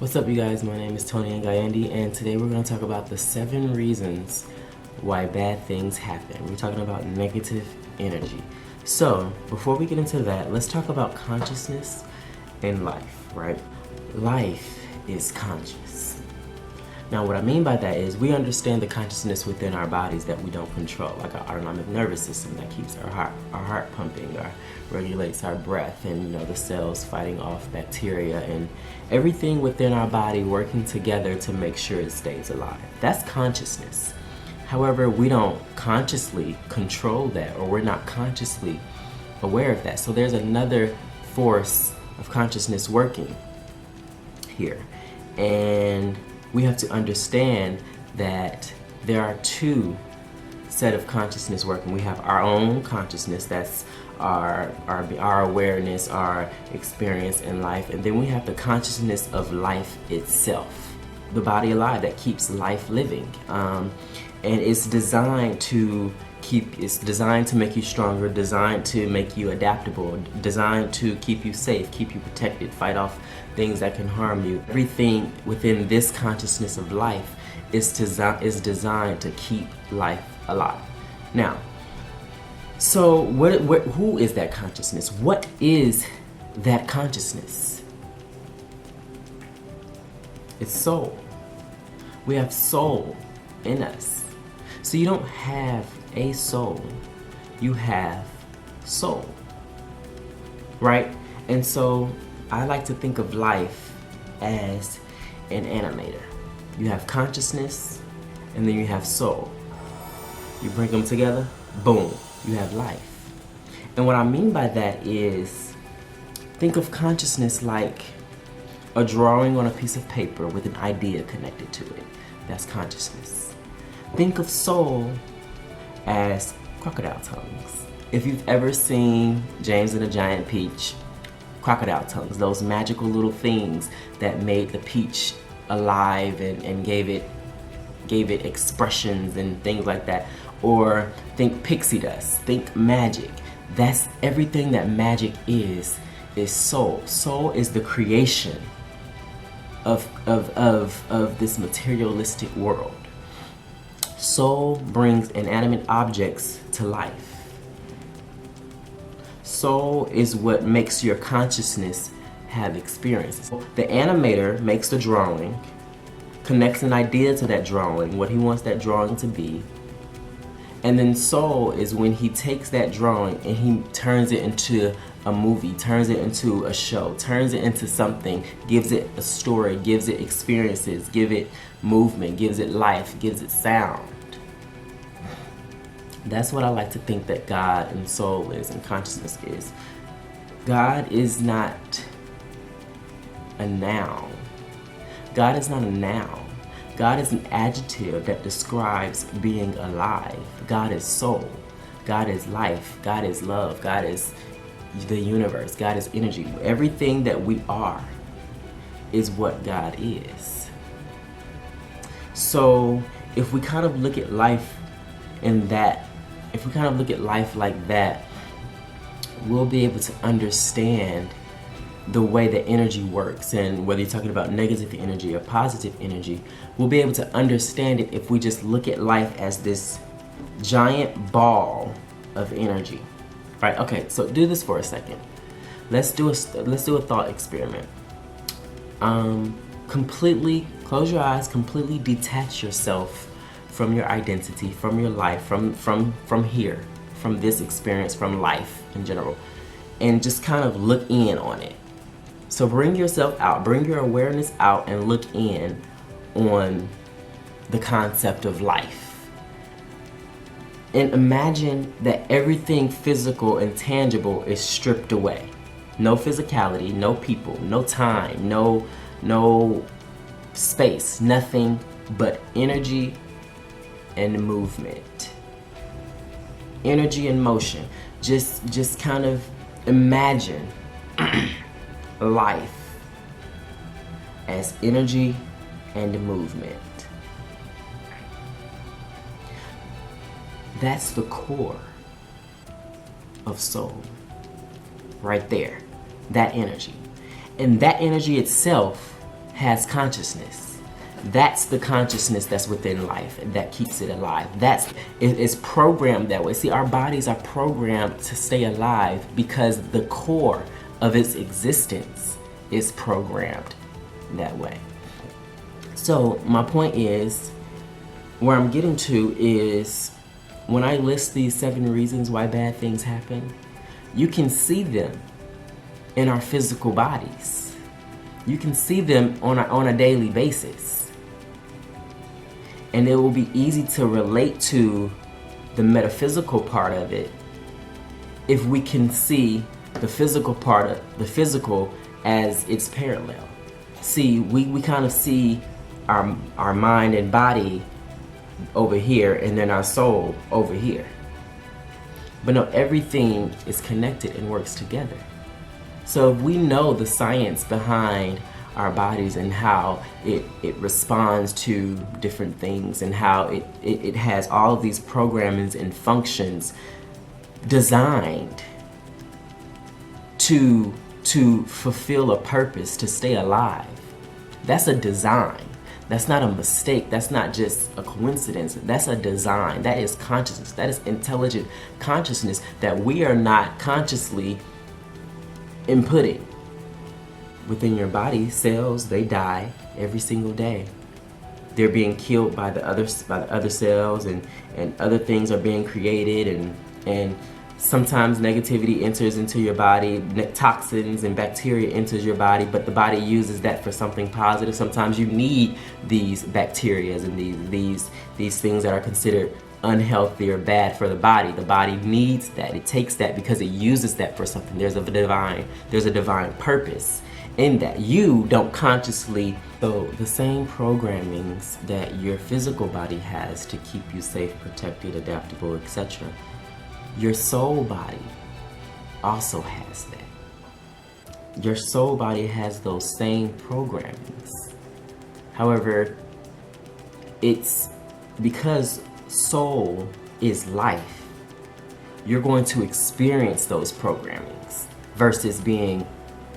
What's up, you guys? My name is Tony Ngayandi, and today we're going to talk about the 7 reasons why bad things happen. We're talking about negative energy. So, before we get into that, let's talk about consciousness and life, right? Life is conscious. Now, what I mean by that is we understand the consciousness within our bodies that we don't control, like our autonomic nervous system that keeps our heart pumping, or regulates our breath, and the cells fighting off bacteria, and everything within our body working together to make sure it stays alive. That's consciousness. However, we don't consciously control that, or we're not consciously aware of that. So there's another force of consciousness working here. And we have to understand that there are 2 set of consciousness working. We have our own consciousness, that's our awareness, our experience in life, and then we have the consciousness of life itself, the body alive that keeps life living, and it's designed to make you stronger, designed to make you adaptable, designed to keep you safe, keep you protected, fight off things that can harm you. Everything within this consciousness of life is designed to keep life alive. Now, so who is that consciousness? What is that consciousness? It's soul. We have soul in us. So you don't have a soul, you have soul, right? And so I like to think of life as an animator. You have consciousness, and then you have soul. You bring them together, boom, you have life. And what I mean by that is, think of consciousness like a drawing on a piece of paper with an idea connected to it. That's consciousness. Think of soul as crocodile tongues. If you've ever seen James and the Giant Peach, crocodile tongues, those magical little things that made the peach alive and gave it expressions and things like that. Or think pixie dust, think magic. That's everything that magic is soul. Soul is the creation of this materialistic world. Soul brings inanimate objects to life. Soul is what makes your consciousness have experiences. The animator makes the drawing, connects an idea to that drawing, what he wants that drawing to be, and then soul is when he takes that drawing and he turns it into a movie, turns it into a show, turns it into something, gives it a story, gives it experiences, gives it movement, gives it life, gives it sound. That's what I like to think that God and soul is and consciousness is. God is not a noun. God is not a noun. God is an adjective that describes being alive. God is soul. God is life. God is love. God is the universe. God is energy. Everything that we are is what God is. So if we kind of look at life like that, we'll be able to understand the way that energy works, and whether you're talking about negative energy or positive energy, we'll be able to understand it if we just look at life as this giant ball of energy, right? Okay, so do this for a second. Let's do a thought experiment. Completely close your eyes, completely detach yourself from your identity, from your life, from here, from this experience, from life in general, and just kind of look in on it. So bring yourself out, bring your awareness out and look in on the concept of life. And imagine that everything physical and tangible is stripped away. No physicality, no people, no time, no space, nothing but energy and movement. Energy and motion. Just kind of imagine life as energy and movement. That's the core of soul, right there, that energy. And that energy itself has consciousness. That's the consciousness that's within life and that keeps it alive. It's programmed that way. See, our bodies are programmed to stay alive because the core of its existence is programmed that way. So my point is, where I'm getting to is, when I list these 7 reasons why bad things happen, you can see them in our physical bodies. You can see them on a daily basis. And it will be easy to relate to the metaphysical part of it if we can see the physical part of the physical as its parallel. See, we kind of see our mind and body over here and then our soul over here. But no, everything is connected and works together. So if we know the science behind our bodies and how it responds to different things and how it has all of these programmings and functions designed to fulfill a purpose, to stay alive. That's a design. That's not a mistake. That's not just a coincidence. That's a design. That is consciousness. That is intelligent consciousness that we are not consciously inputting. Within your body, cells, they die every single day. They're being killed by the other cells, and other things are being created, and sometimes negativity enters into your body, toxins and bacteria enters your body, but the body uses that for something positive. Sometimes you need these bacteria and these things that are considered unhealthy or bad for the body. The body needs that. It takes that because it uses that for something. There's a divine purpose in that. You don't consciously. So the same programmings that your physical body has to keep you safe, protected, adaptable, etc., your soul body also has that. Your soul body has those same programmings. However, it's because soul is life, you're going to experience those programmings versus being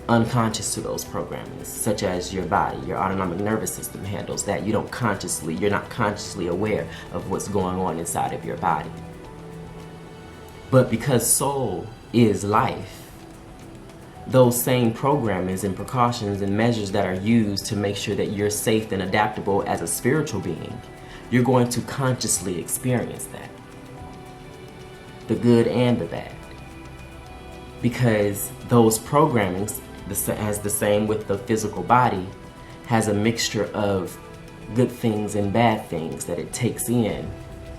unconscious to those programmings, such as your body. Your autonomic nervous system handles that. You're not consciously aware of what's going on inside of your body. But because soul is life, those same programmings and precautions and measures that are used to make sure that you're safe and adaptable as a spiritual being, you're going to consciously experience that. The good and the bad. Because those programmings, as the same with the physical body, has a mixture of good things and bad things that it takes in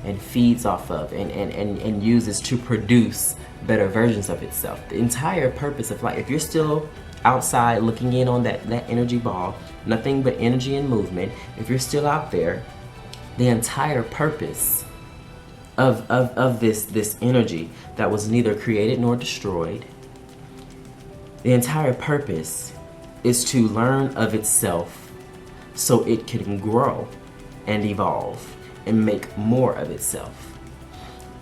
and feeds off of and uses to produce better versions of itself. The entire purpose of life, if you're still outside looking in on that energy ball, nothing but energy and movement, if you're still out there, the entire purpose of this energy that was neither created nor destroyed, the entire purpose is to learn of itself so it can grow and evolve and make more of itself.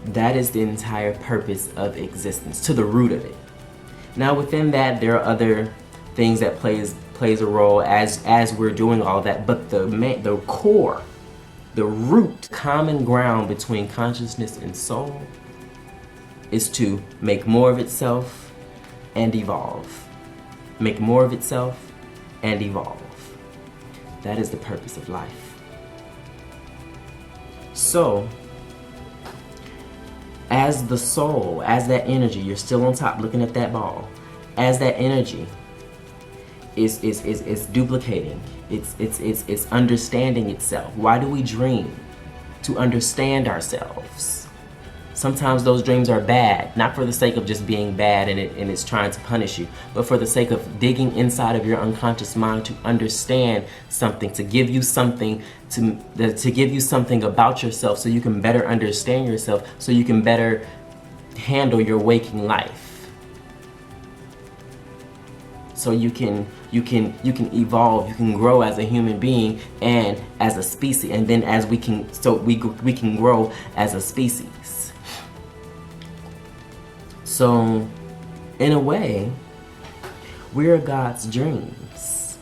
That is the entire purpose of existence, to the root of it. Now within that, there are other things that plays a role as we're doing all that, but the core, the root, common ground between consciousness and soul is to make more of itself and evolve. Make more of itself and evolve. That is the purpose of life. So, as the soul, as that energy, you're still on top looking at that ball, as that energy is duplicating, it's understanding itself. Why do we dream? To understand ourselves. Sometimes those dreams are bad, not for the sake of just being bad and it's trying to punish you, but for the sake of digging inside of your unconscious mind to understand something, to give you something, to give you something about yourself so you can better understand yourself, so you can better handle your waking life. So you can evolve, you can grow as a human being and as a species, and then as we can grow as a species. So, in a way, we are God's dreams.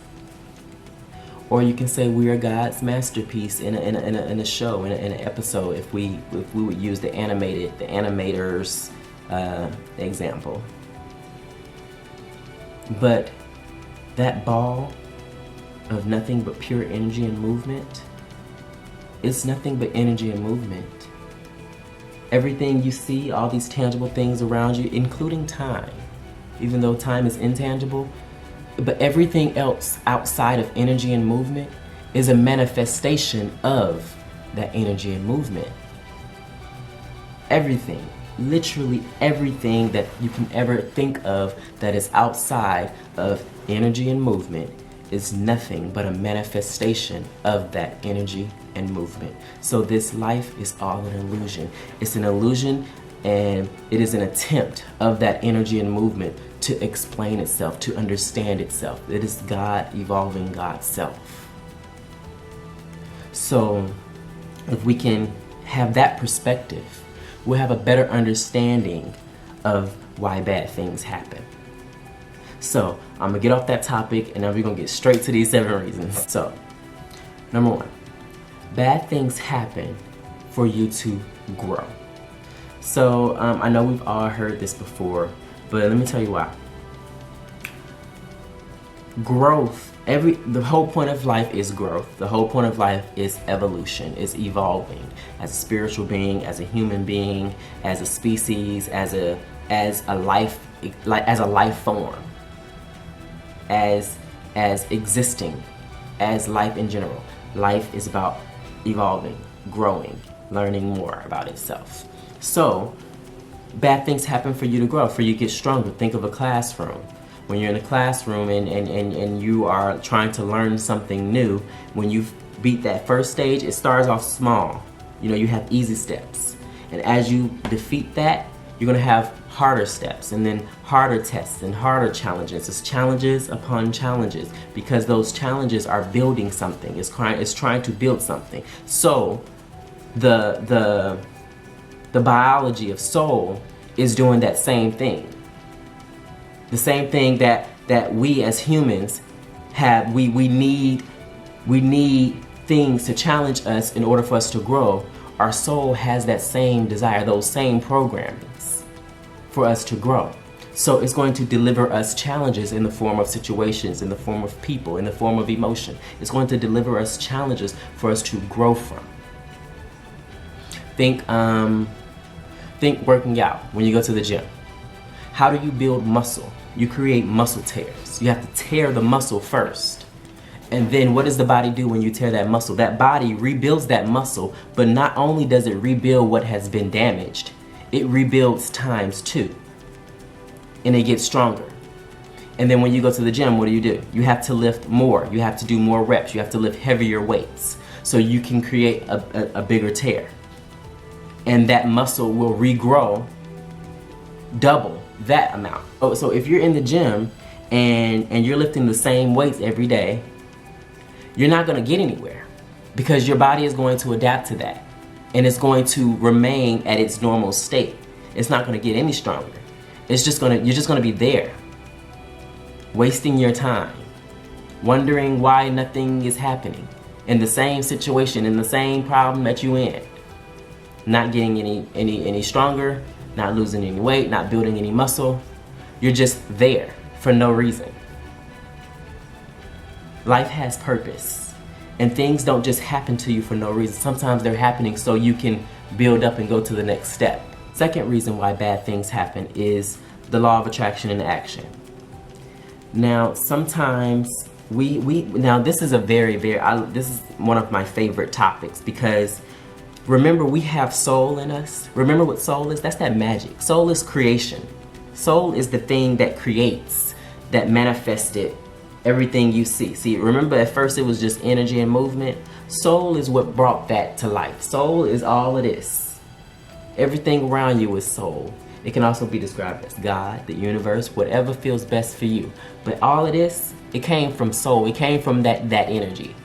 Or you can say we are God's masterpiece in a show, in an episode, if we would use the animators example. But that ball of nothing but pure energy and movement, it's nothing but energy and movement. Everything you see, all these tangible things around you, including time, even though time is intangible, but everything else outside of energy and movement is a manifestation of that energy and movement. Everything, literally everything that you can ever think of that is outside of energy and movement is nothing but a manifestation of that energy and movement. So this life is all an illusion. It's an illusion, and it is an attempt of that energy and movement to explain itself, to understand itself. It is God evolving God's self. So if we can have that perspective, we'll have a better understanding of why bad things happen. So I'm gonna get off that topic, and then we're gonna get straight to these 7 reasons. So, number 1, bad things happen for you to grow. So I know we've all heard this before, but let me tell you why. Growth, the whole point of life is growth. The whole point of life is evolution, is evolving as a spiritual being, as a human being, as a species, as a life form, as existing, as life in general. Life is about evolving, growing, learning more about itself. So bad things happen for you to grow, for you to get stronger. Think of a classroom. When you're in a classroom and you are trying to learn something new, when you beat that first stage, it starts off small. You have easy steps. And as you defeat that, you're gonna have harder steps, and then harder tests and harder challenges. It's challenges upon challenges, because those challenges are building something. It's trying to build something. So the biology of soul is doing that same thing. The same thing that we as humans have. We need things to challenge us in order for us to grow. Our soul has that same desire, those same programmings for us to grow. So it's going to deliver us challenges in the form of situations, in the form of people, in the form of emotion. It's going to deliver us challenges for us to grow from. Think working out when you go to the gym. How do you build muscle? You create muscle tears. You have to tear the muscle first. And then what does the body do when you tear that muscle? That body rebuilds that muscle, but not only does it rebuild what has been damaged, it rebuilds times 2. And it gets stronger. And then when you go to the gym, what do? You have to lift more. You have to do more reps. You have to lift heavier weights so you can create a bigger tear. And that muscle will regrow double that amount. So if you're in the gym and you're lifting the same weights every day, you're not going to get anywhere, because your body is going to adapt to that, and it's going to remain at its normal state. It's not going to get any stronger. You're just going to be there, wasting your time, wondering why nothing is happening, in the same situation, in the same problem that you in, not getting any stronger, not losing any weight, not building any muscle. You're just there for no reason. Life has purpose, and things don't just happen to you for no reason. Sometimes they're happening so you can build up and go to the next step. Second reason why bad things happen is the law of attraction and action. Now, sometimes this is this is one of my favorite topics, because remember, we have soul in us. Remember what soul is? That's that magic. Soul is creation. Soul is the thing that creates, that manifested everything you see. See, remember at first it was just energy and movement? Soul is what brought that to life. Soul is all of this. Everything around you is soul. It can also be described as God, the universe, whatever feels best for you. But all of this, it came from soul. It came from that energy.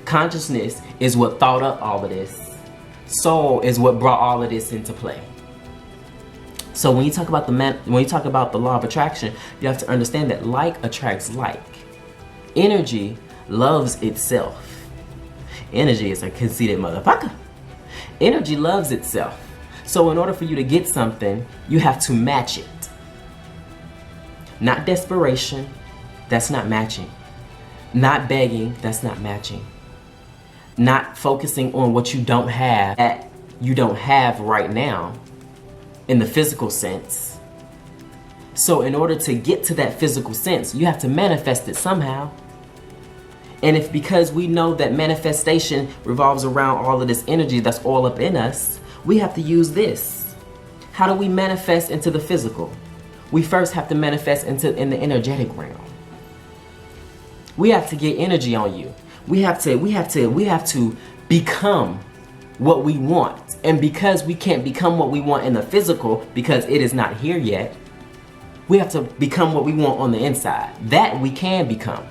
Consciousness is what thought up all of this. Soul is what brought all of this into play. So when you talk about the law of attraction, you have to understand that like attracts like. Energy loves itself. Energy is a conceited motherfucker. Energy loves itself. So in order for you to get something, you have to match it. Not desperation, that's not matching. Not begging, that's not matching. Not focusing on what you don't have, that you don't have right now in the physical sense. So in order to get to that physical sense, you have to manifest it somehow. And if because we know that manifestation revolves around all of this energy that's all up in us, we have to use this. How do we manifest into the physical? We first have to manifest in the energetic realm. We have to get energy on you. We have to become what we want. And because we can't become what we want in the physical because it is not here yet, we have to become what we want on the inside. That we can become.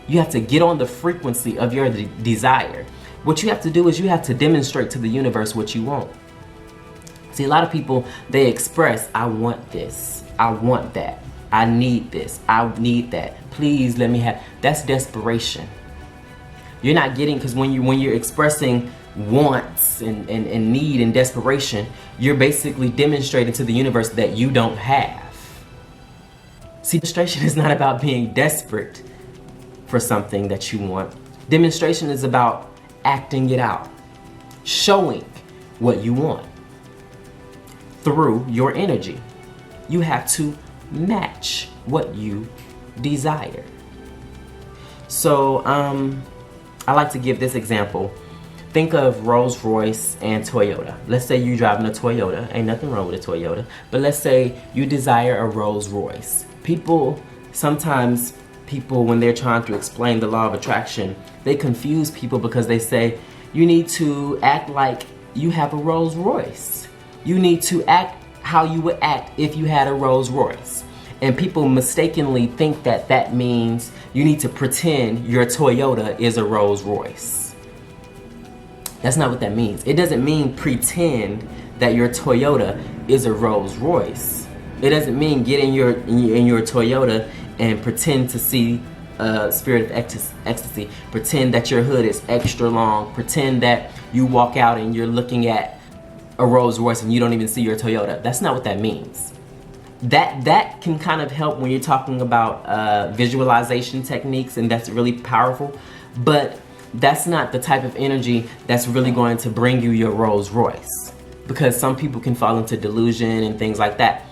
You have to get on the frequency of your desire. What you have to do is you have to demonstrate to the universe what you want. See, a lot of people, they express, I want this, I want that, I need this, I need that, please let me have. That's desperation. You're not getting, because when you're expressing wants and need and desperation, you're basically demonstrating to the universe that you don't have. See, demonstration is not about being desperate for something that you want. Demonstration is about acting it out, showing what you want through your energy. You have to match what you desire. So I like to give this example. Think of Rolls Royce and Toyota. Let's say you're driving a Toyota. Ain't nothing wrong with a Toyota. But let's say you desire a Rolls Royce. Sometimes people, when they're trying to explain the law of attraction, they confuse people because they say, you need to act like you have a Rolls Royce. You need to act how you would act if you had a Rolls Royce. And people mistakenly think that that means you need to pretend your Toyota is a Rolls Royce. That's not what that means. It doesn't mean pretend that your Toyota is a Rolls Royce. It doesn't mean get in your Toyota and pretend to see a spirit of ecstasy. Pretend that your hood is extra long. Pretend that you walk out and you're looking at a Rolls Royce and you don't even see your Toyota. That's not what that means. That can kind of help when you're talking about visualization techniques, and that's really powerful. But that's not the type of energy that's really going to bring you your Rolls Royce, because some people can fall into delusion and things like that.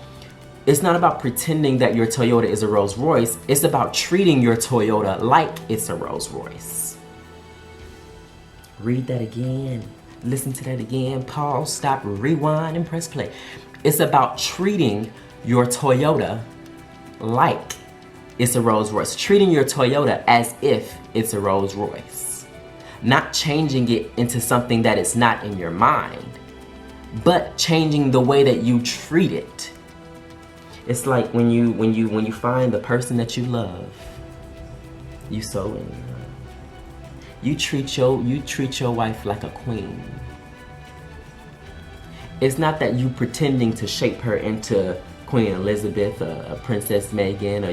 It's not about pretending that your Toyota is a Rolls Royce. It's about treating your Toyota like it's a Rolls Royce. Read that again. Listen to that again. Pause, stop, rewind, and press play. It's about treating your Toyota like it's a Rolls Royce. Treating your Toyota as if it's a Rolls Royce. Not changing it into something that is not in your mind, but changing the way that you treat it. It's like when you find the person that you love, you so in love. You treat your wife like a queen. It's not that you pretending to shape her into Queen Elizabeth or Princess Meghan, or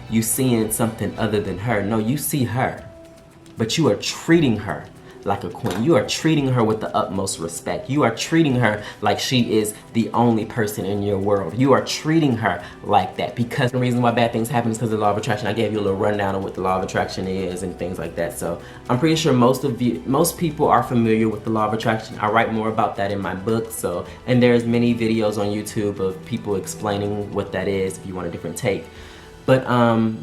you seeing something other than her. No, you see her, but you are treating her like a queen. You are treating her with the utmost respect. You are treating her like she is the only person in your world. You are treating her like that, because the reason why bad things happen is because of the law of attraction. I gave you a little rundown of what the law of attraction is and things like that. So I'm pretty sure most people are familiar with the law of attraction. I write more about that in my book. So, and there's many videos on YouTube of people explaining what that is if you want a different take. But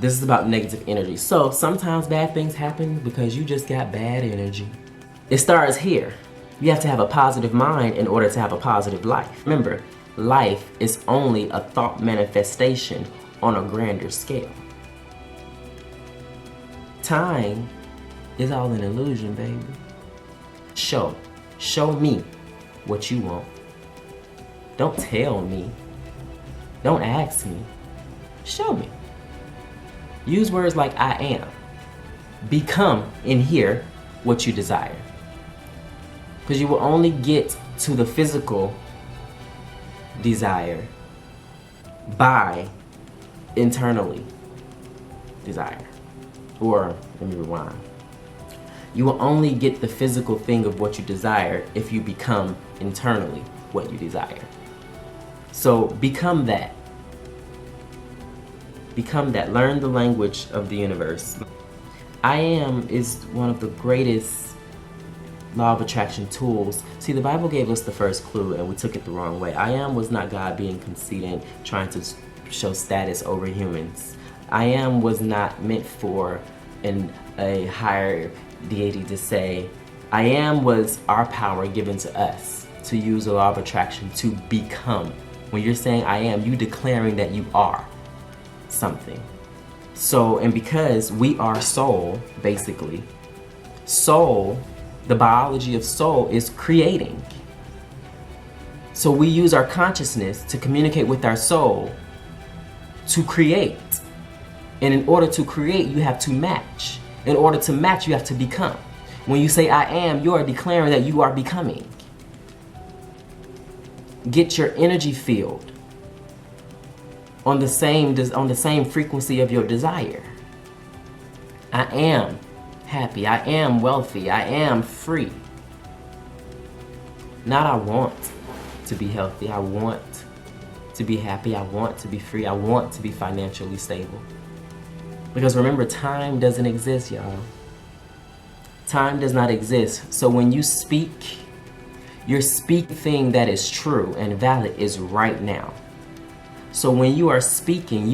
this is about negative energy. So sometimes bad things happen because you just got bad energy. It starts here. You have to have a positive mind in order to have a positive life. Remember, life is only a thought manifestation on a grander scale. Time is all an illusion, baby. Show me what you want. Don't tell me. Don't ask me. Show me. Use words like I am. Become in here what you desire. Because you will only get to the physical desire by internally desire. or let me rewind. You will only get the physical thing of what you desire if you become internally what you desire. So become that. Become that. Learn the language of the universe. I am is one of the greatest law of attraction tools. See, the Bible gave us the first clue and we took it the wrong way. I am was not God being conceited, trying to show status over humans. I am was not meant for a higher deity to say. I am was our power given to us to use the law of attraction to become. When you're saying I am, you declaring that you are something. So, and because we are soul, basically, soul, the biology of soul is creating. So we use our consciousness to communicate with our soul to create. And in order to create, you have to match. In order to match, you have to become. When you say I am, you are declaring that you are becoming. Get your energy field on the same frequency of your desire. I am happy. I am wealthy. I am free. Not I want to be healthy. I want to be happy. I want to be free. I want to be financially stable. Because remember, time doesn't exist, y'all. Time does not exist. So when you speak, your thing that is true and valid is right now. So when you are speaking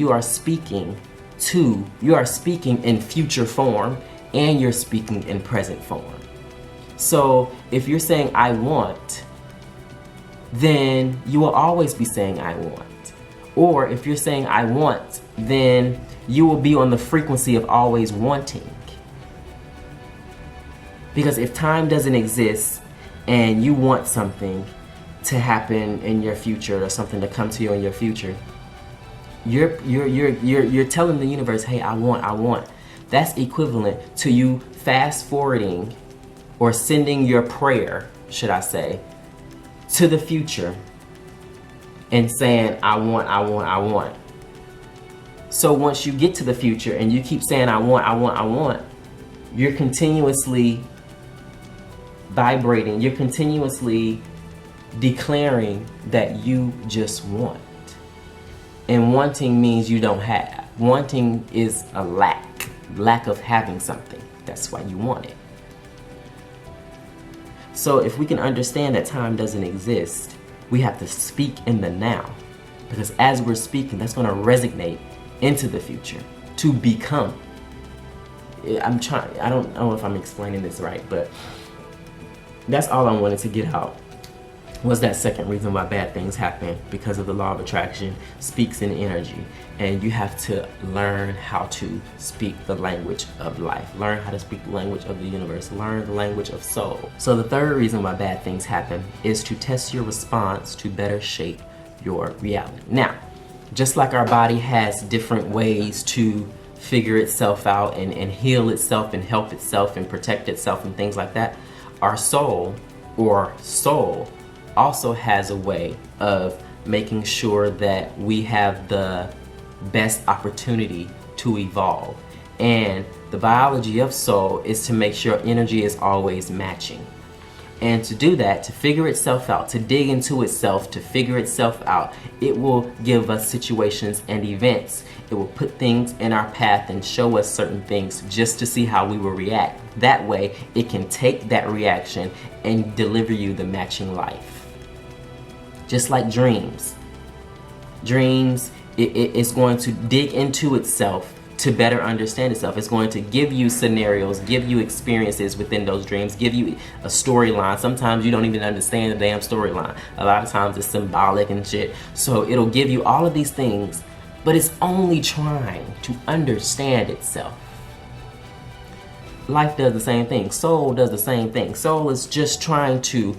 in future form and you're speaking in present form. So if you're saying I want, then you will always be saying I want. Or if you're saying I want, then you will be on the frequency of always wanting. Because if time doesn't exist and you want something to happen in your future or something to come to you in your future, you're telling the universe, hey, I want. That's equivalent to you fast forwarding or sending your prayer, should I say, to the future and saying, I want. So once you get to the future and you keep saying, I want, you're continuously vibrating, you're continuously declaring that you just want. And wanting means you don't have. Wanting is a lack of having something. That's why you want it. So if we can understand that time doesn't exist, we have to speak in the now. Because as we're speaking, that's going to resonate into the future to become. I don't know if I'm explaining this right, but that's all I wanted to get out. Was that second reason why bad things happen, because of the law of attraction speaks in energy. And you have to learn how to speak the language of life. Learn how to speak the language of the universe. Learn the language of soul. So the third reason why bad things happen is to test your response to better shape your reality. Now, just like our body has different ways to figure itself out and heal itself and help itself and protect itself and things like that, our soul also has a way of making sure that we have the best opportunity to evolve. And the biology of soul is to make sure energy is always matching. And to do that, to figure itself out, to dig into itself, to figure itself out, it will give us situations and events. It will put things in our path and show us certain things just to see how we will react. That way, it can take that reaction and deliver you the matching life. Just like dreams. Dreams, it's going to dig into itself to better understand itself. It's going to give you scenarios, give you experiences within those dreams, give you a storyline. Sometimes you don't even understand the damn storyline. A lot of times it's symbolic and shit. So it'll give you all of these things, but it's only trying to understand itself. Life does the same thing. Soul does the same thing. Soul is just trying to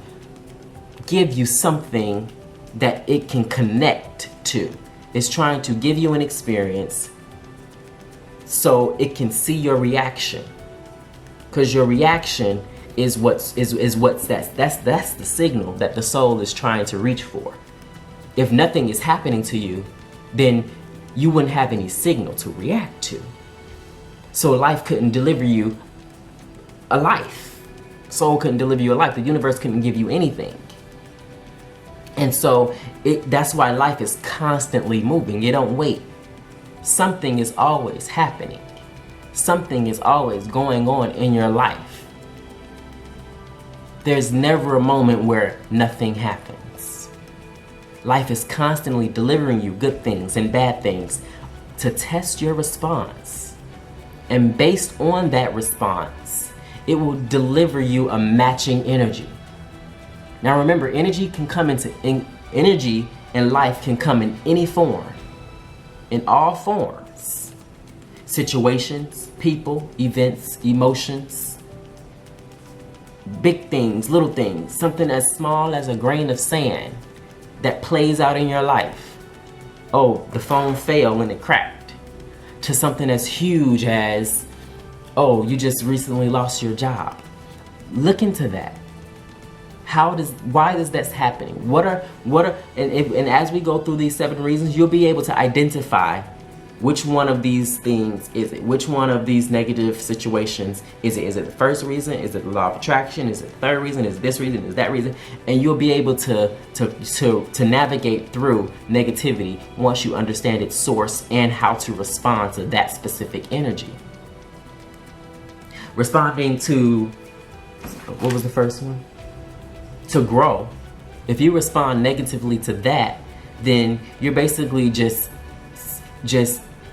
give you something that it can connect to. It's trying to give you an experience so it can see your reaction. Because your reaction is that's the signal that the soul is trying to reach for. If nothing is happening to you, then you wouldn't have any signal to react to. So life couldn't deliver you a life. Soul couldn't deliver you a life. The universe couldn't give you anything. And so that's why life is constantly moving. You don't wait. Something is always happening. Something is always going on in your life. There's never a moment where nothing happens. Life is constantly delivering you good things and bad things to test your response. And based on that response, it will deliver you a matching energy. Now remember, energy and life can come in any form, in all forms. Situations, people, events, emotions, big things, little things, something as small as a grain of sand that plays out in your life. Oh, the phone fell and it cracked. To something as huge as, oh, you just recently lost your job. Look into that. Why is that happening? And as we go through these 7 reasons, you'll be able to identify which one of these things is it? Which one of these negative situations is it? Is it the first reason? Is it the law of attraction? Is it the third reason? Is it this reason? Is that reason? And you'll be able to navigate through negativity once you understand its source and how to respond to that specific energy. Responding to, what was the first one? To grow. If you respond negatively to that, then you're basically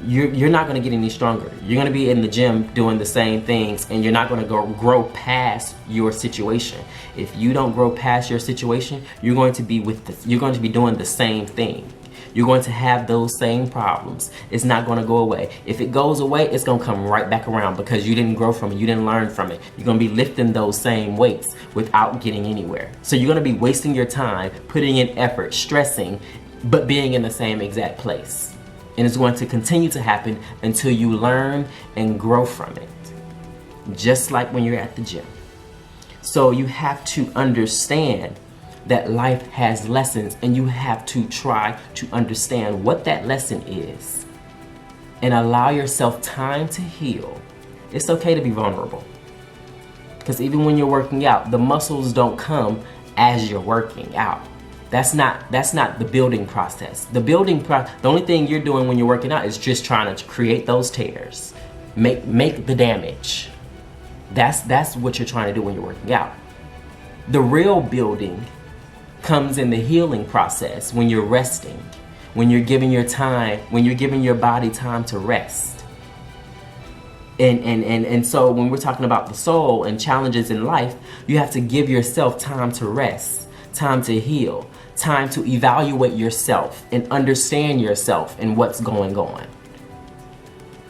you're not going to get any stronger. You're going to be in the gym doing the same things, and you're not going to grow past your situation. If you don't grow past your situation, you're going to be doing the same thing. You're going to have those same problems. It's not going to go away. If it goes away, it's going to come right back around because you didn't grow from it. You didn't learn from it. You're going to be lifting those same weights without getting anywhere. So you're going to be wasting your time, putting in effort, stressing, but being in the same exact place. And it's going to continue to happen until you learn and grow from it. Just like when you're at the gym. So you have to understand that life has lessons, and you have to try to understand what that lesson is and allow yourself time to heal. It's okay to be vulnerable, because even when you're working out, the muscles don't come as you're working out. That's not the building process. The only thing you're doing when you're working out is just trying to create those tears, make the damage. That's what you're trying to do when you're working out. The real building comes in the healing process when you're resting, when you're giving your body time to rest. And so when we're talking about the soul and challenges in life, you have to give yourself time to rest, time to heal, time to evaluate yourself and understand yourself and what's going on.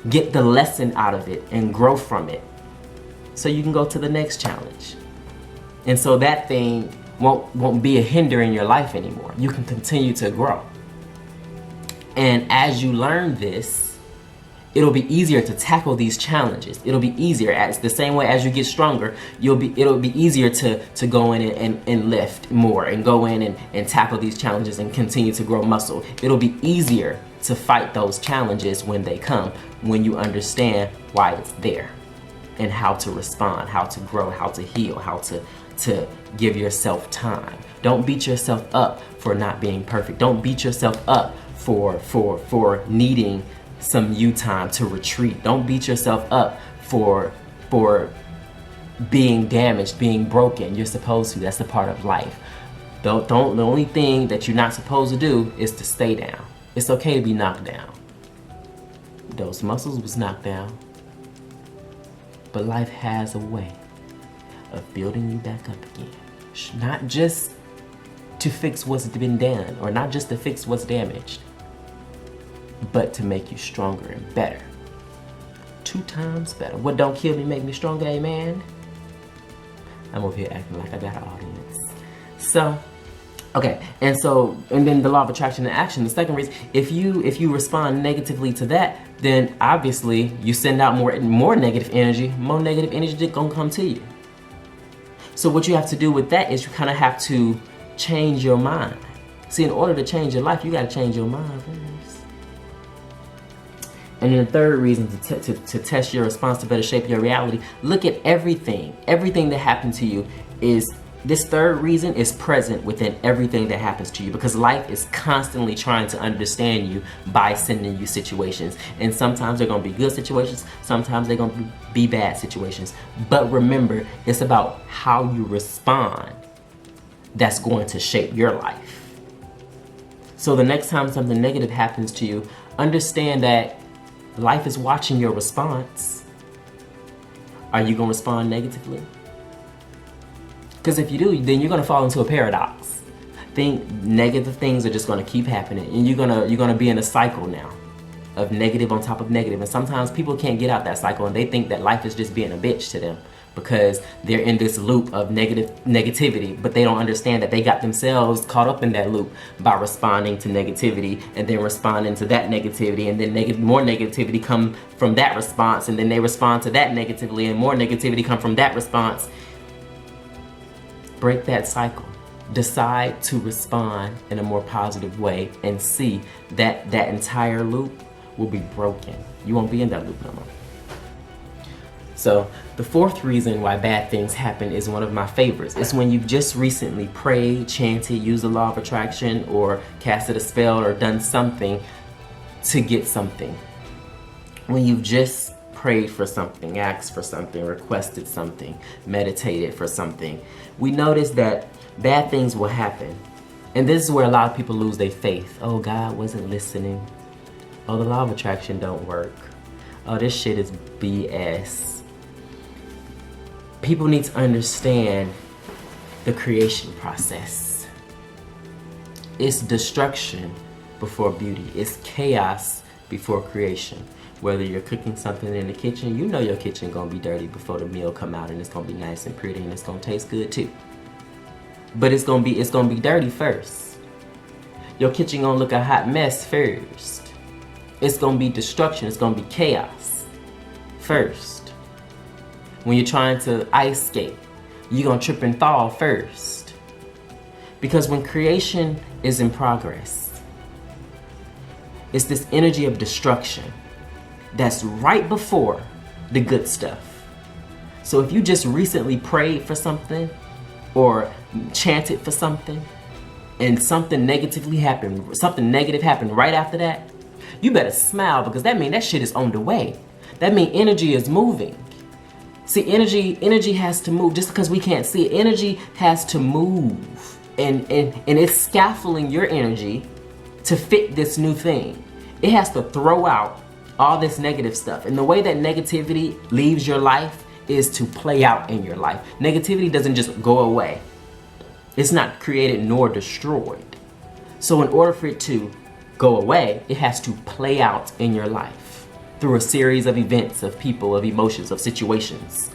Get the lesson out of it and grow from it so you can go to the next challenge. And so that thing won't be a hinder in your life anymore. You can continue to grow. And as you learn this, it'll be easier to tackle these challenges. It'll be easier. It's the same way as you get stronger, it'll be easier to go in and lift more and go in and tackle these challenges and continue to grow muscle. It'll be easier to fight those challenges when they come, when you understand why it's there and how to respond, how to grow, how to heal, how to give yourself time. Don't beat yourself up for not being perfect. Don't beat yourself up for needing some you time to retreat. Don't beat yourself up for being damaged, being broken. You're supposed to. That's a part of life. The only thing that you're not supposed to do is to stay down. It's okay to be knocked down. Those muscles was knocked down. But life has a way of building you back up again. Not just to fix what's been done, or not just to fix what's damaged, but to make you stronger and better. 2 times better. What don't kill me make me stronger, amen? I'm over here acting like I got an audience. So, okay, and then the law of attraction and action, the second reason, if you respond negatively to that, then obviously you send out more negative energy. More negative energy gonna come to you. So what you have to do with that is you kind of have to change your mind. See, in order to change your life, you got to change your mind first. And then the third reason to test your response to better shape your reality, look at everything. Everything that happened to you is, this third reason is present within everything that happens to you, because life is constantly trying to understand you by sending you situations. And sometimes they're gonna be good situations, sometimes they're gonna be bad situations. But remember, it's about how you respond that's going to shape your life. So the next time something negative happens to you, understand that life is watching your response. Are you gonna respond negatively? Because if you do, then you're gonna fall into a paradox. Negative things are just gonna keep happening, and you're gonna be in a cycle now of negative on top of negative. And sometimes people can't get out that cycle, and they think that life is just being a bitch to them because they're in this loop of negativity, but they don't understand that they got themselves caught up in that loop by responding to negativity, and then responding to that negativity, and then more negativity come from that response, and then they respond to that negatively, and more negativity come from that response. Break that cycle. Decide to respond in a more positive way, and see that that entire loop will be broken. You won't be in that loop no more. So the fourth reason why bad things happen is one of my favorites. It's when you've just recently prayed, chanted, used the law of attraction, or casted a spell, or done something to get something. When you've just prayed for something, asked for something, requested something, meditated for something, we notice that bad things will happen. And this is where a lot of people lose their faith. Oh, God wasn't listening. Oh, the law of attraction don't work. Oh, this shit is BS. People need to understand the creation process. It's destruction before beauty. It's chaos before creation. Whether you're cooking something in the kitchen, you know your kitchen gonna be dirty before the meal come out, and it's gonna be nice and pretty, and it's gonna taste good too. But it's gonna be dirty first. Your kitchen gonna look a hot mess first. It's gonna be destruction. It's gonna be chaos first. When you're trying to ice skate, you're gonna trip and fall first. Because when creation is in progress, it's this energy of destruction that's right before the good stuff. So if you just recently prayed for something or chanted for something, and something negative happened right after that, you better smile, because that means that shit is on the way. That means energy is moving. See, energy has to move. Just because we can't see it, energy has to move. And it's scaffolding your energy to fit this new thing. It has to throw out all this negative stuff. And the way that negativity leaves your life is to play out in your life. Negativity doesn't just go away. It's not created nor destroyed. So in order for it to go away, it has to play out in your life through a series of events, of people, of emotions, of situations.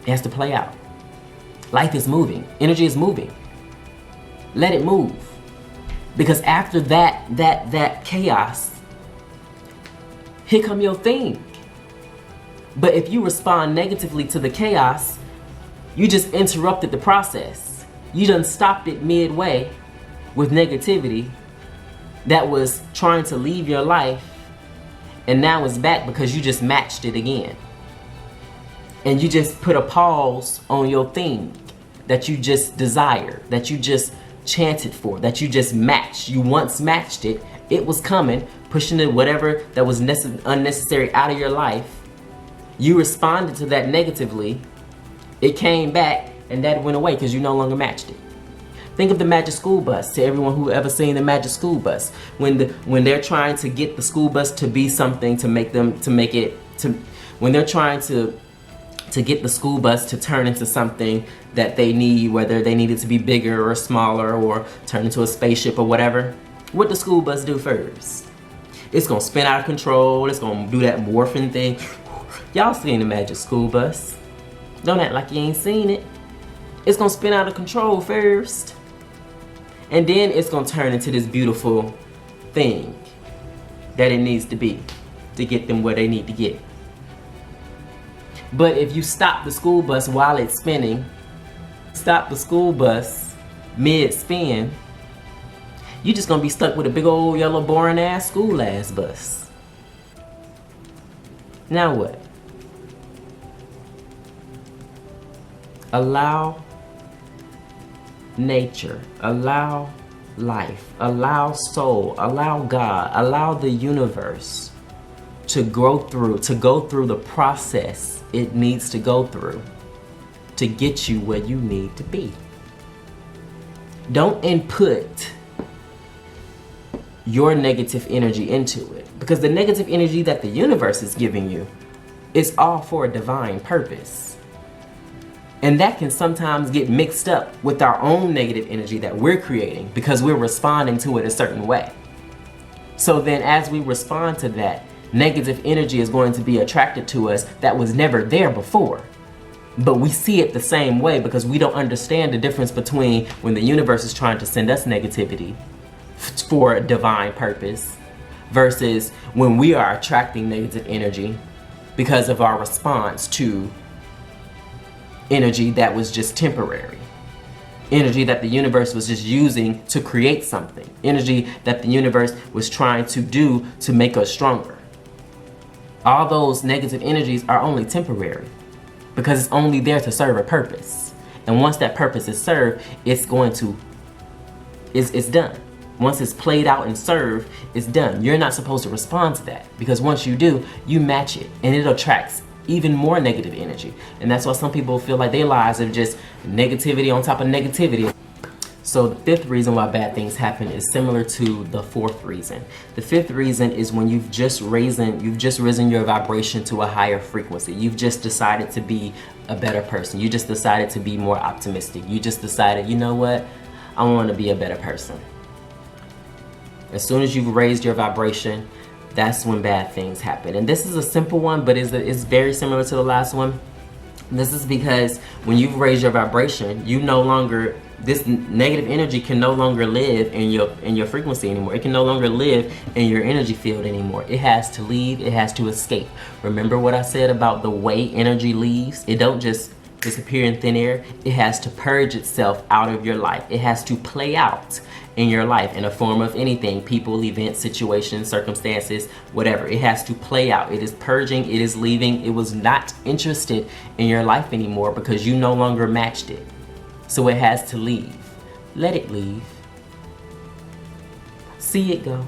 It has to play out. Life is moving. Energy is moving. Let it move. Because after that chaos, here come your thing. But if you respond negatively to the chaos, you just interrupted the process. You done stopped it midway with negativity that was trying to leave your life, and now it's back because you just matched it again. And you just put a pause on your thing that you just desired, that you just chanted for, that you just matched. You once matched it. It was coming, pushing it, whatever that was unnecessary out of your life. You responded to that negatively. It came back, and that went away because you no longer matched it. Think of the Magic School Bus. To everyone who ever seen the Magic School Bus, when they're trying to get the school bus to be something, when they're trying to get the school bus to turn into something that they need, whether they need it to be bigger or smaller or turn into a spaceship or whatever, what the school bus do first? It's gonna spin out of control. It's gonna do that morphing thing. Y'all seen the Magic School Bus? Don't act like you ain't seen it. It's gonna spin out of control first, and then it's gonna turn into this beautiful thing that it needs to be to get them where they need to get. But if you stop the school bus while it's spinning, stop the school bus mid-spin, you're just gonna be stuck with a big old yellow boring ass school ass bus. Now what? Allow nature, allow life, allow soul, allow God, allow the universe to go through the process it needs to go through to get you where you need to be. Don't input your negative energy into it, because the negative energy that the universe is giving you is all for a divine purpose. And that can sometimes get mixed up with our own negative energy that we're creating because we're responding to it a certain way. So then as we respond to that, negative energy is going to be attracted to us that was never there before. But we see it the same way because we don't understand the difference between when the universe is trying to send us negativity for a divine purpose versus when we are attracting negative energy because of our response to energy that was just temporary. Energy that the universe was just using to create something. Energy that the universe was trying to do to make us stronger. All those negative energies are only temporary because it's only there to serve a purpose. And once that purpose is served, it's done. Once it's played out and served, it's done. You're not supposed to respond to that because once you do, you match it and it attracts even more negative energy. And that's why some people feel like their lives are just negativity on top of negativity. So the fifth reason why bad things happen is similar to the fourth reason. The fifth reason is when you've just risen your vibration to a higher frequency. You've just decided to be a better person. You just decided to be more optimistic. You just decided, you know what? I want to be a better person. As soon as you've raised your vibration, that's when bad things happen. And this is a simple one, but it's very similar to the last one. This is because when you've raised your vibration, this negative energy can no longer live in your frequency anymore. It can no longer live in your energy field anymore. It has to leave, it has to escape. Remember what I said about the way energy leaves? It don't just disappear in thin air. It has to purge itself out of your life. It has to play out in your life in a form of anything, people, events, situations, circumstances, whatever. It has to play out. It is purging, it is leaving. It was not interested in your life anymore because you no longer matched it. So it has to leave. Let it leave. See it go.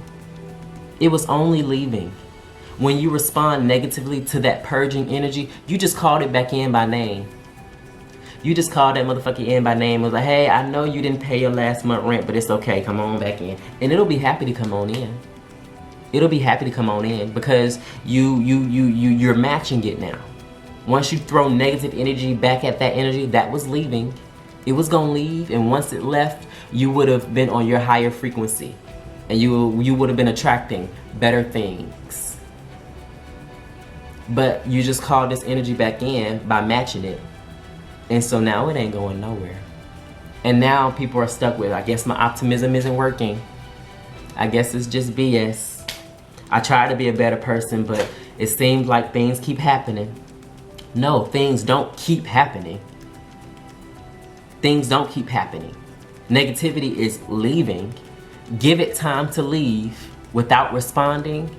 It was only leaving. When you respond negatively to that purging energy, you just called it back in by name. You just called that motherfucker in by name. It was like, hey, I know you didn't pay your last month rent, but it's okay. Come on back in. And it'll be happy to come on in. It'll be happy to come on in because you're matching it now. Once you throw negative energy back at that energy that was leaving, it was gonna leave. And once it left, you would have been on your higher frequency. And you would have been attracting better things. But you just called this energy back in by matching it. And so now it ain't going nowhere. And now people are stuck with, I guess my optimism isn't working. I guess it's just BS. I try to be a better person, but it seems like things keep happening. No, things don't keep happening. Things don't keep happening. Negativity is leaving. Give it time to leave without responding.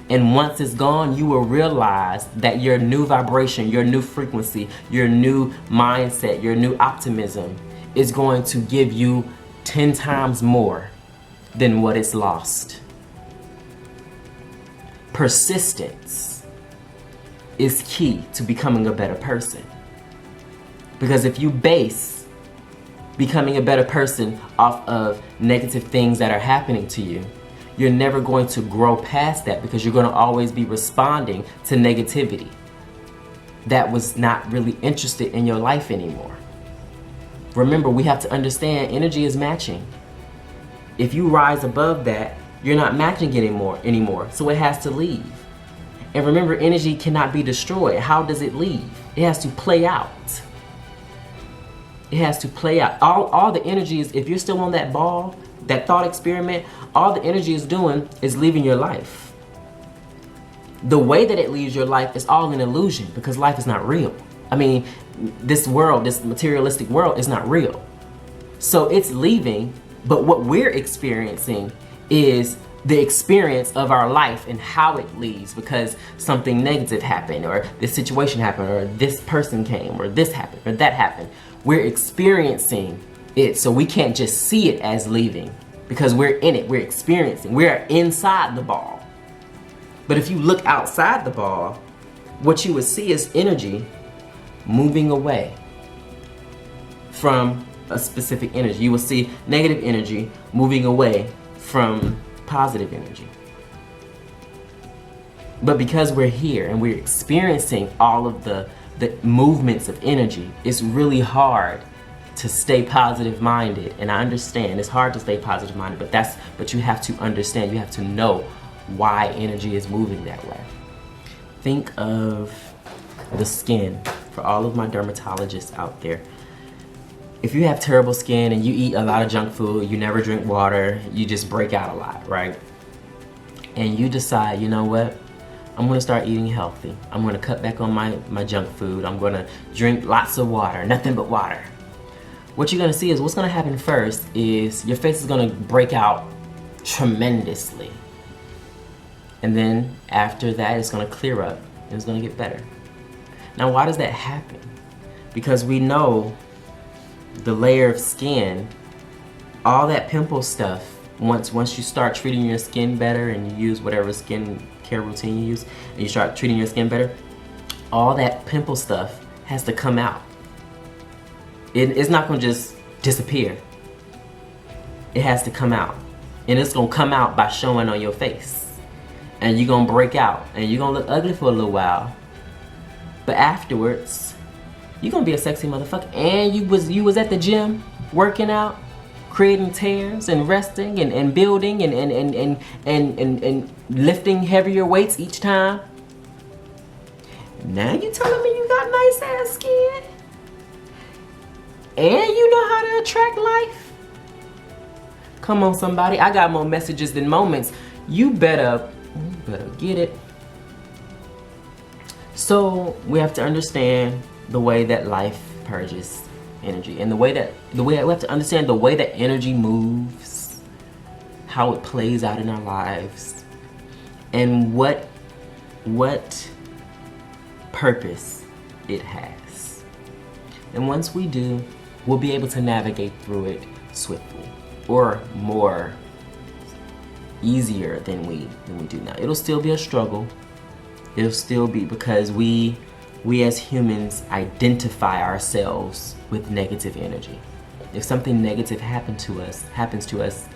And once it's gone, you will realize that your new vibration, your new frequency, your new mindset, your new optimism is going to give you 10 times more than what it's lost. Persistence is key to becoming a better person. Because if you base becoming a better person off of negative things that are happening to you, you're never going to grow past that because you're going to always be responding to negativity that was not really interested in your life anymore. Remember, we have to understand energy is matching. If you rise above that, you're not matching it anymore, so it has to leave. And remember, energy cannot be destroyed. How does it leave? It has to play out. It has to play out. All the energy is, if you're still on that ball, that thought experiment, all the energy is doing is leaving your life. The way that it leaves your life is all an illusion because life is not real. I mean, this world, this materialistic world is not real. So it's leaving, but what we're experiencing is the experience of our life and how it leaves because something negative happened, or this situation happened, or this person came, or this happened, or that happened. We're experiencing it, so we can't just see it as leaving because we're in it, we're experiencing, we're inside the ball. But if you look outside the ball, what you would see is energy moving away from a specific energy. You will see negative energy moving away from positive energy. But because we're here and we're experiencing all of the movements of energy, it's really hard to stay positive minded. And I understand it's hard to stay positive minded, but you have to understand, you have to know why energy is moving that way. Think of the skin. For all of my dermatologists out there, if you have terrible skin and you eat a lot of junk food, you never drink water, you just break out a lot, right? And you decide, you know what? I'm gonna start eating healthy. I'm gonna cut back on my junk food. I'm gonna drink lots of water, nothing but water. What you're gonna see is what's gonna happen first is your face is gonna break out tremendously. And then after that, it's gonna clear up and it's gonna get better. Now, why does that happen? Because we know the layer of skin, all that pimple stuff, once you start treating your skin better and you use whatever skin care routine you use, and you start treating your skin better, all that pimple stuff has to come out. It's not gonna just disappear. It has to come out. And it's gonna come out by showing on your face. And you're gonna break out and you're gonna look ugly for a little while. But afterwards, you're gonna be a sexy motherfucker. And you was at the gym working out, creating tears and resting and building and lifting heavier weights each time. Now you telling me you got nice ass skin? And you know how to attract life? Come on, somebody. I got more messages than moments. You better get it. So we have to understand the way that life purges energy, and the way we have to understand the way that energy moves, how it plays out in our lives, and what purpose it has. And once we do, we'll be able to navigate through it swiftly, or more easier than we do now. It'll still be a struggle. It'll still be because we as humans identify ourselves with negative energy. If something negative happens to us,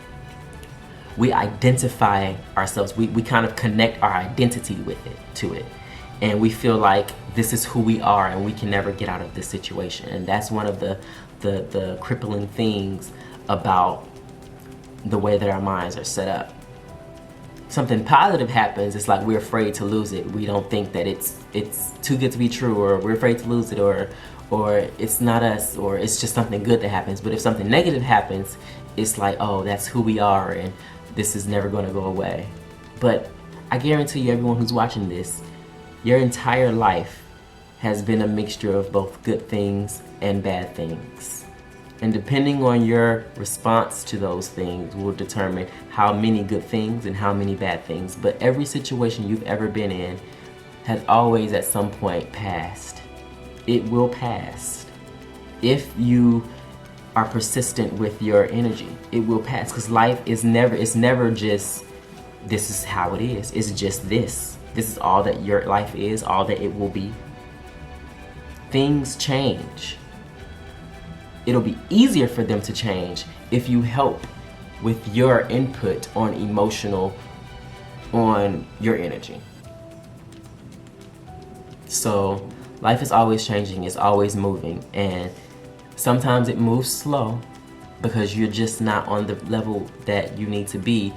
we identify ourselves. We kind of connect our identity to it. And we feel like this is who we are and we can never get out of this situation. And that's one of the crippling things about the way that our minds are set up. Something positive happens, it's like we're afraid to lose it. We don't think that it's too good to be true, or we're afraid to lose it, or it's not us, or it's just something good that happens. But if something negative happens, it's like, oh, that's who we are and this is never going to go away. But I guarantee you, everyone who's watching this, your entire life has been a mixture of both good things and bad things. And depending on your response to those things will determine how many good things and how many bad things. But every situation you've ever been in has always at some point passed. It will pass. If you are persistent with your energy, it will pass. Because life is never just, this is how it is. It's just this. This is all that your life is, all that it will be. Things change. It'll be easier for them to change if you help with your input on your energy. So life is always changing, it's always moving, and sometimes it moves slow because you're just not on the level that you need to be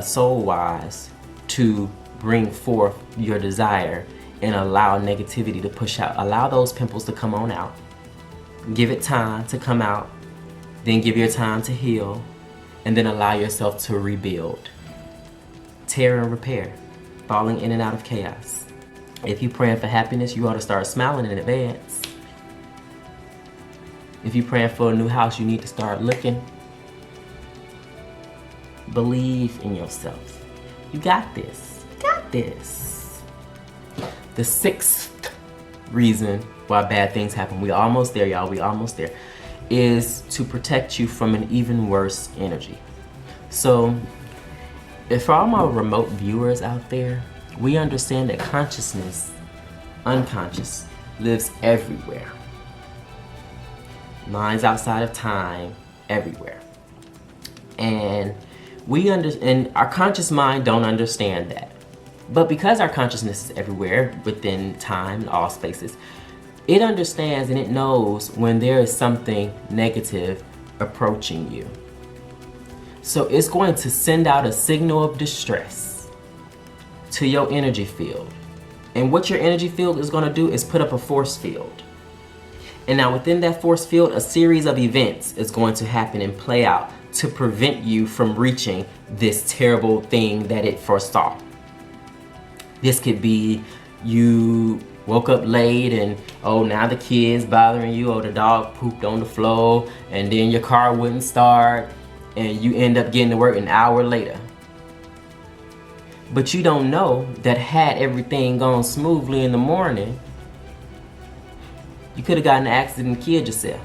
soul-wise to bring forth your desire and allow negativity to push out. Allow those pimples to come on out. Give it time to come out, then give your time to heal, and then allow yourself to rebuild. Tear and repair, falling in and out of chaos. If you're praying for happiness, you ought to start smiling in advance. If you're praying for a new house, you need to start looking. Believe in yourself. You got this. You got this. The sixth reason why bad things happen, we almost there, y'all, we almost there, is to protect you from an even worse energy. So, if for all my remote viewers out there, we understand that consciousness, unconscious, lives everywhere. Minds outside of time, everywhere. And and our conscious mind don't understand that. But because our consciousness is everywhere, within time and all spaces, it understands and it knows when there is something negative approaching you. So it's going to send out a signal of distress to your energy field. And what your energy field is going to do is put up a force field. And now within that force field, a series of events is going to happen and play out to prevent you from reaching this terrible thing that it foresaw. This could be you woke up late and now the kid's bothering you, the dog pooped on the floor, and then your car wouldn't start and you end up getting to work an hour later. But you don't know that had everything gone smoothly in the morning, you could have gotten in an accident and killed yourself.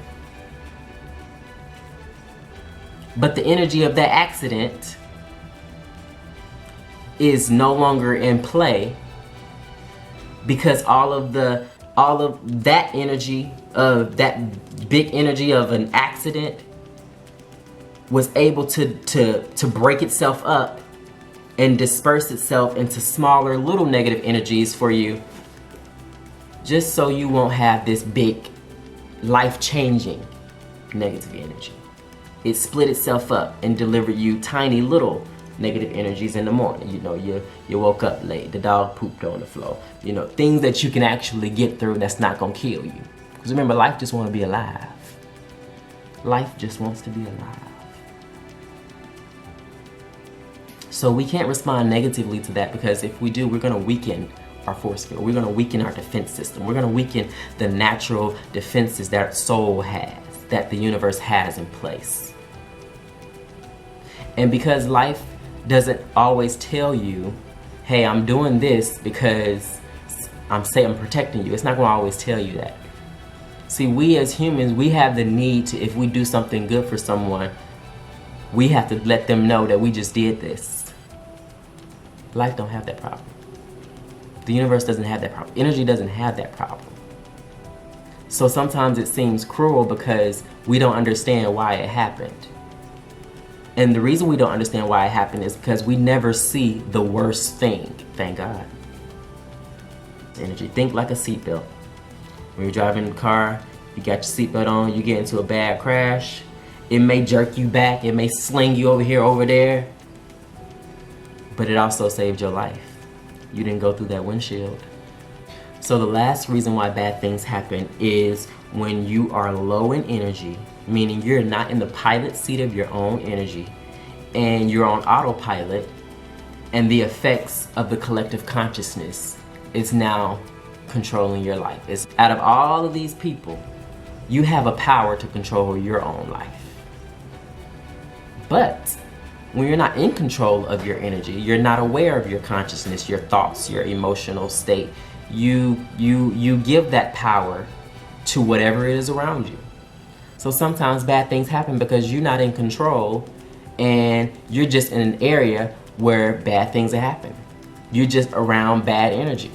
But the energy of that accident is no longer in play because all of that energy, of that big energy of an accident, was able to break itself up and disperse itself into smaller little negative energies for you, just so you won't have this big life-changing negative energy. It split itself up and delivered you tiny little negative energies in the morning. You woke up late, the dog pooped on the floor. Things that you can actually get through that's not gonna kill you. Because remember, life just wants to be alive. Life just wants to be alive. So we can't respond negatively to that, because if we do, we're gonna weaken our force field. We're gonna weaken our defense system. We're gonna weaken the natural defenses that our soul has, that the universe has in place. And because life doesn't always tell you, hey, I'm doing this because I'm protecting you. It's not going to always tell you that. See, we as humans, we have the need to, if we do something good for someone, we have to let them know that we just did this. Life don't have that problem. The universe doesn't have that problem. Energy doesn't have that problem. So sometimes it seems cruel because we don't understand why it happened. And the reason we don't understand why it happened is because we never see the worst thing, thank God. Energy, think like a seatbelt. When you're driving the car, you got your seatbelt on, you get into a bad crash, it may jerk you back, it may sling you over here, over there, but it also saved your life. You didn't go through that windshield. So the last reason why bad things happen is when you are low in energy, meaning you're not in the pilot seat of your own energy and you're on autopilot, and the effects of the collective consciousness is now controlling your life. It's out of all of these people, you have a power to control your own life. But when you're not in control of your energy, you're not aware of your consciousness, your thoughts, your emotional state, you give that power to whatever it is around you. So sometimes bad things happen because you're not in control and you're just in an area where bad things are happening. You're just around bad energy.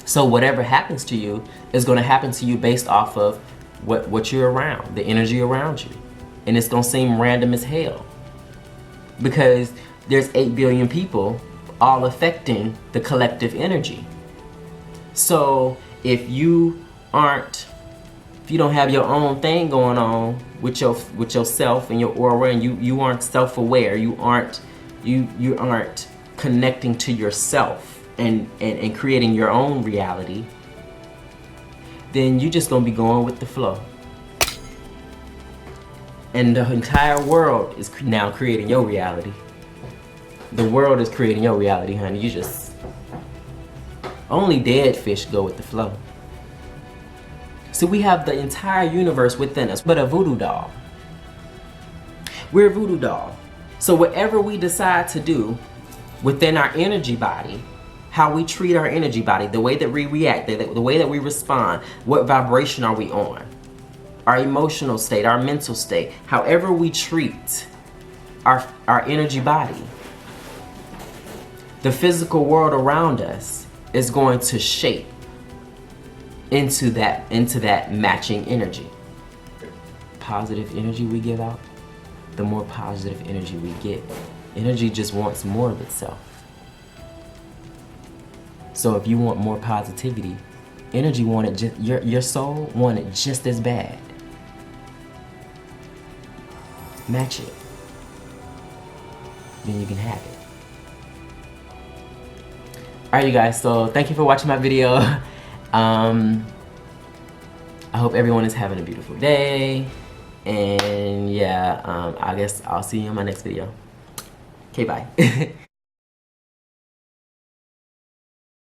So whatever happens to you is going to happen to you based off of what you're around, the energy around you. And it's going to seem random as hell because there's 8 billion people all affecting the collective energy. So if you don't have your own thing going on with yourself and your aura, and you aren't self-aware, you aren't connecting to yourself and creating your own reality, then you're just gonna be going with the flow. And the entire world is now creating your reality. The world is creating your reality, honey. Only dead fish go with the flow. So we have the entire universe within us, but a voodoo doll. We're a voodoo doll. So whatever we decide to do within our energy body, how we treat our energy body, the way that we react, the way that we respond, what vibration are we on, our emotional state, our mental state, however we treat our energy body, the physical world around us is going to shape into that matching energy. Positive energy we give out, the more positive energy we get. Energy just wants more of itself. So if you want more positivity, energy want it your soul want it just as bad. Match it. Then you can have it. Alright, you guys, so thank you for watching my video. I hope everyone is having a beautiful day. And yeah, I guess I'll see you in my next video. Okay, bye.